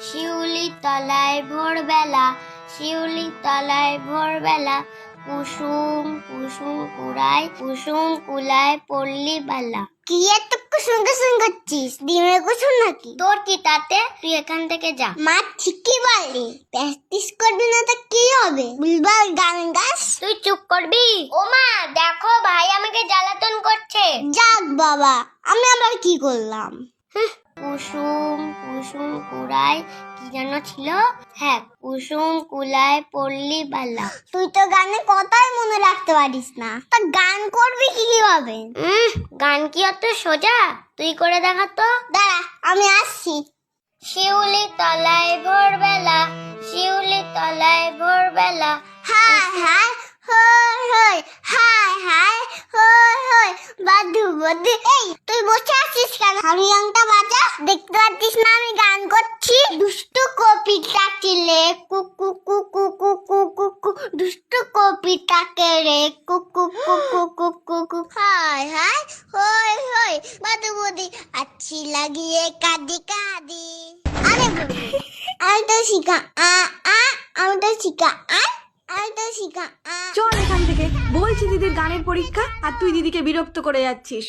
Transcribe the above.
শিউলি তলায় ভোরবেলা, শিউলি তলায় ভোরবেলা, কুসুম কুসুম কুড়ায়, কুসুম কুলায় পল্লী বালা। কি এত কুসুম কুসুম করছিস? ডিমের কুসুম নাকি? তোর কি তাতে? তুই এখান থেকে যা। মা ঠিকই বললি, প্র্যাকটিস করবি না তো কি হবে? বুলবুল গান গাস। তুই চুপ করবি? ও মা দেখো, ভাই আমাকে জ্বালাতন করছে। যাক বাবা, আমি আবার কি করলাম? কুসুম কুসুম কুড়ায়, কি যেন ছিল? হ্যাঁ, কুসুম কুলায় পল্লী বালা। তুই তো গানে কথাই মনে রাখতে পারিস না, তা গান করবি কিভাবে? গান কি অত সোজা? তুই করে দেখা তো। দাঁড়া, আমি আসছি। শিউলি তলায় ভোরবেলা, শিউলি তলায় ভোরবেলা, হায় হায় হই হই, হায় হায় হই হই, বাদু বাদু। এই তুই বসে আছিস কেন? হারিয়াংটা বাজা, দেখতে পাচ্ছিস না আমি গান করছি? দুষ্টু কপিটাকে রে কুকু কুকু কুকু কুকু, দুষ্টু কপিটাকে রে কুকু কুকু কুকু কুকু, হায় হায় হই হই, বাদু বাদু, আচ্ছি লাগিয়ে কাঁদি কাঁদি। আরে আমি তো শিখা আমি তো শিখা আমি তো শিখা। চল এখান থেকে, বলছি দিদির গানের পরীক্ষা আর তুই দিদিকে বিরক্ত করে যাচ্ছিস।